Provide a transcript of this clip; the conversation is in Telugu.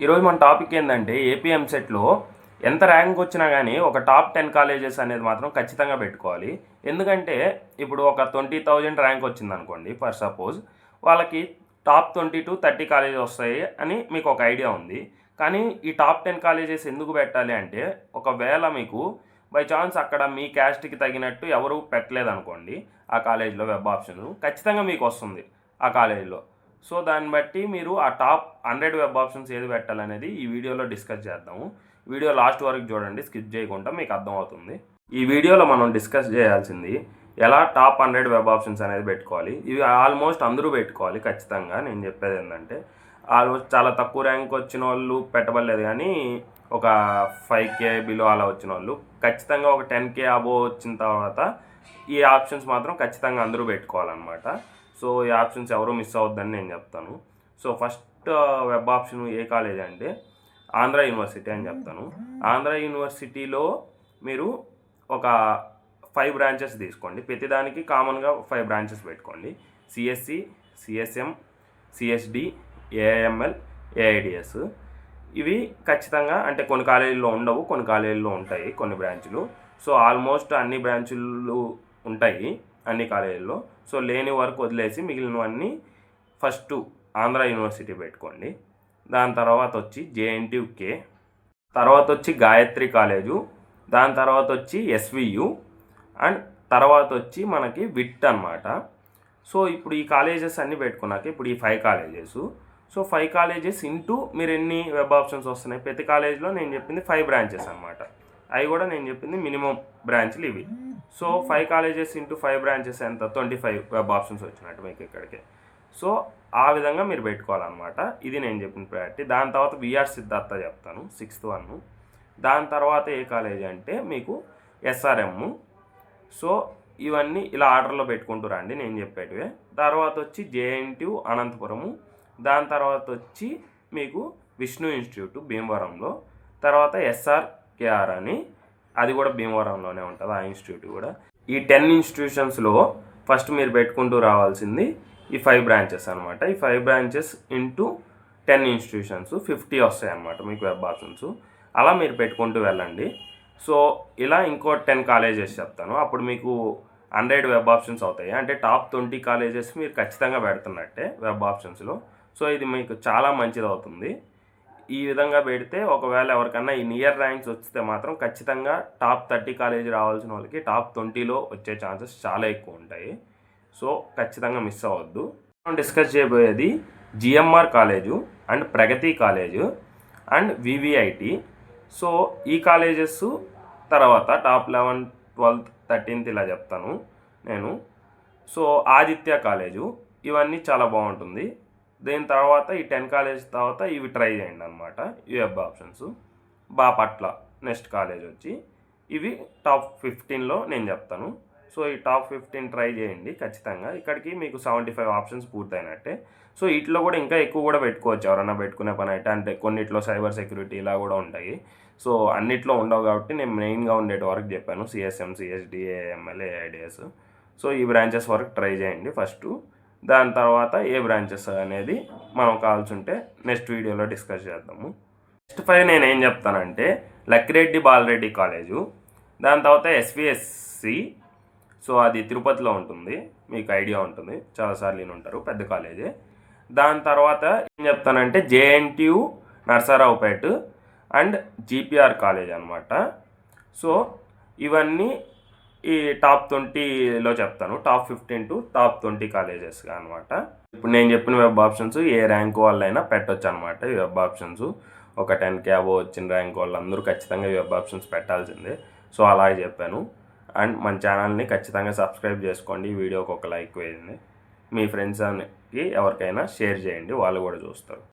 ఈరోజు మన టాపిక్ ఏంటంటే ఏపీ ఎంసెట్లో ఎంత ర్యాంక్ వచ్చినా కానీ ఒక టాప్ 10 కాలేజెస్ అనేది మాత్రం ఖచ్చితంగా పెట్టుకోవాలి. ఎందుకంటే ఇప్పుడు ఒక 20,000 ర్యాంక్ వచ్చింది అనుకోండి ఫర్ సపోజ్, వాళ్ళకి టాప్ 20 to 30 కాలేజెస్ వస్తాయి అని మీకు ఒక ఐడియా ఉంది. కానీ ఈ టాప్ 10 కాలేజెస్ ఎందుకు పెట్టాలి అంటే, ఒకవేళ మీకు బై ఛాన్స్ అక్కడ మీ క్యాస్ట్కి తగినట్టు ఎవరు పెట్టలేదనుకోండి ఆ కాలేజీలో వెబ్ ఆప్షన్ ఖచ్చితంగా మీకు వస్తుంది ఆ కాలేజీలో. సో దాన్ని బట్టి మీరు ఆ టాప్ 100 వెబ్ ఆప్షన్స్ ఏది పెట్టాలనేది ఈ వీడియోలో డిస్కస్ చేద్దాము. వీడియో లాస్ట్ వరకు చూడండి, స్కిప్ చేయకుండా మీకు అర్థమవుతుంది. ఈ వీడియోలో మనం డిస్కస్ చేయాల్సింది ఎలా టాప్ 100 వెబ్ ఆప్షన్స్ అనేది పెట్టుకోవాలి. ఇవి ఆల్మోస్ట్ అందరూ పెట్టుకోవాలి ఖచ్చితంగా. నేను చెప్పేది ఏంటంటే, ఆల్మోస్ట్ చాలా తక్కువ ర్యాంక్ వచ్చిన వాళ్ళు పెట్టబడలేదు, కానీ ఒక 5K బిలో అలా వచ్చిన వాళ్ళు ఖచ్చితంగా ఒక 10K అబోవ్ వచ్చిన తర్వాత ఈ ఆప్షన్స్ మాత్రం ఖచ్చితంగా అందరూ పెట్టుకోవాలన్నమాట. సో ఈ ఆప్షన్స్ ఎవరు మిస్ అవ్వద్దని నేను చెప్తాను. So first web option A college అంటే ఆంధ్ర యూనివర్సిటీ అని చెప్తాను. ఆంధ్ర యూనివర్సిటీలో మీరు ఒక 5 బ్రాంచెస్ తీసుకోండి. ప్రతిదానికి కామన్గా 5 బ్రాంచెస్ పెట్టుకోండి. CSC, CSM, CSD, AIML, AIDS. ఇవి ఖచ్చితంగా, అంటే కొన్ని కాలేజీల్లో ఉండవు, కొన్ని కాలేజీల్లో ఉంటాయి కొన్ని బ్రాంచులు. సో ఆల్మోస్ట్ అన్ని బ్రాంచులు ఉంటాయి అన్ని కాలేజీల్లో. సో లేని వరకు వదిలేసి మిగిలినవన్నీ ఫస్ట్ ఆంధ్ర యూనివర్సిటీ పెట్టుకోండి. దాని తర్వాత వచ్చి జేఎన్టీయూకే, తర్వాత వచ్చి గాయత్రి కాలేజు, దాని తర్వాత వచ్చి ఎస్వియు, అండ్ తర్వాత వచ్చి మనకి విట్ అన్నమాట. సో ఇప్పుడు ఈ కాలేజెస్ అన్నీ పెట్టుకున్నాక ఇప్పుడు ఈ 5 కాలేజెస్. సో 5 కాలేజెస్ ఇంటూ మీరు ఎన్ని వెబ్ ఆప్షన్స్ వస్తున్నాయి. ప్రతి కాలేజ్లో నేను చెప్పింది 5 బ్రాంచెస్ అనమాట. అవి కూడా నేను చెప్పింది మినిమం బ్రాంచ్లు ఇవి. సో 5 కాలేజెస్ ఇంటూ 5 బ్రాంచెస్ ఎంత, 25 వెబ్ ఆప్షన్స్ వచ్చినట్టు మీకు ఇక్కడికి. సో ఆ విధంగా మీరు పెట్టుకోవాలన్నమాట. ఇది నేను చెప్పిన ప్రయారిటీ. దాని తర్వాత విఆర్ సిద్ధార్థ చెప్తాను, 6th వన్. దాని తర్వాత ఏ కాలేజీ అంటే మీకు ఎస్ఆర్ఎం. సో ఇవన్నీ ఇలా ఆర్డర్లో పెట్టుకుంటూ రండి నేను చెప్పేటివే. తర్వాత వచ్చి జేఎన్టీయూ అనంతపురము, దాని తర్వాత వచ్చి మీకు విష్ణు ఇన్స్టిట్యూట్ భీమవరంలో, తర్వాత ఎస్ఆర్కేఆర్ అని, అది కూడా భీమవరంలోనే ఉంటుంది ఆ ఇన్స్టిట్యూట్ కూడా. ఈ 10 ఇన్స్టిట్యూషన్స్లో ఫస్ట్ మీరు పెట్టుకుంటూ రావాల్సింది ఈ 5 బ్రాంచెస్ అనమాట. ఈ 5 బ్రాంచెస్ ఇంటూ 10 ఇన్స్టిట్యూషన్స్ 50 వస్తాయి అన్నమాట మీకు వెబ్ ఆప్షన్స్. అలా మీరు పెట్టుకుంటూ వెళ్ళండి. సో ఇలా ఇంకో 10 కాలేజెస్ చెప్తాను, అప్పుడు మీకు 100 వెబ్ ఆప్షన్స్ అవుతాయి. అంటే టాప్ 20 కాలేజెస్ మీరు ఖచ్చితంగా పెడుతున్నట్టే వెబ్ ఆప్షన్స్లో. సో ఇది మీకు చాలా మంచిది అవుతుంది. ఈ విధంగా పెడితే ఒకవేళ ఎవరికన్నా ఈ నియర్ ర్యాంక్స్ వస్తే మాత్రం ఖచ్చితంగా టాప్ 30 కాలేజీ రావాల్సిన వాళ్ళకి టాప్ 20లో వచ్చే ఛాన్సెస్ చాలా ఎక్కువ ఉంటాయి. సో ఖచ్చితంగా మిస్ అవ్వద్దు. మనం డిస్కస్ చేయబోయేది GMR college and Pragathi college and VVIT. So ఈ కాలేజెస్ తర్వాత టాప్ 11, 12th, 13th ఇలా చెప్తాను నేను. సో ఆదిత్య కాలేజు, ఇవన్నీ చాలా బాగుంటుంది. దీని తర్వాత ఈ 10 కాలేజ్ తర్వాత ఇవి ట్రై చేయండి అనమాట. ఈ web options. Bapatla next college వచ్చి, ఇవి టాప్ 15లో నేను చెప్తాను. సో ఈ టాప్ 15 ట్రై చేయండి ఖచ్చితంగా. ఇక్కడికి మీకు 75 ఆప్షన్స్ పూర్తయినట్టే. సో వీటిలో కూడా ఇంకా ఎక్కువ కూడా పెట్టుకోవచ్చు ఎవరైనా పెట్టుకునే పని అయితే. అంటే కొన్నిట్లో సైబర్ సెక్యూరిటీ ఇలా కూడా ఉంటాయి. సో అన్నిట్లో ఉండవు కాబట్టి నేను మెయిన్గా ఉండేటి వరకు చెప్పాను, CSM, CSD, AML, AIDS. So ఈ బ్రాంచెస్ వరకు ట్రై చేయండి ఫస్ట్. దాని తర్వాత ఏ బ్రాంచెస్ అనేది మనం కావాల్సి ఉంటే నెక్స్ట్ వీడియోలో డిస్కస్ చేద్దాము. నెక్స్ట్ 5 నేను ఏం చెప్తానంటే లక్కిరెడ్డి బాలరెడ్డి కాలేజు, దాని తర్వాత ఎస్విఎస్సి. సో అది తిరుపతిలో ఉంటుంది, మీకు ఐడియా ఉంటుంది, చాలాసార్లు నేను ఉంటారు, పెద్ద కాలేజే. దాని తర్వాత ఏం చెప్తానంటే JNTU Narasaraopet and GPR college అనమాట. సో ఇవన్నీ ఈ టాప్ 20లో చెప్తాను, టాప్ 15 to టాప్ 20 కాలేజెస్గా అనమాట. ఇప్పుడు నేను చెప్పిన వెబ్ ఆప్షన్స్ ఏ ర్యాంక్ వాళ్ళైనా పెట్టవచ్చు అనమాట. ఈ వెబ్ ఆప్షన్స్ ఒక 10K అబోవ్ వచ్చిన ర్యాంక్ వాళ్ళందరూ ఖచ్చితంగా ఈ వెబ్ ఆప్షన్స్ పెట్టాల్సిందే. సో అలాగే చెప్పాను. అండ్ మన ఛానల్ని ఖచ్చితంగా సబ్స్క్రైబ్ చేసుకోండి. ఈ వీడియోకి ఒక లైక్ వేయండి. మీ ఫ్రెండ్స్కి ఎవరికైనా షేర్ చేయండి, వాళ్ళు కూడా చూస్తారు.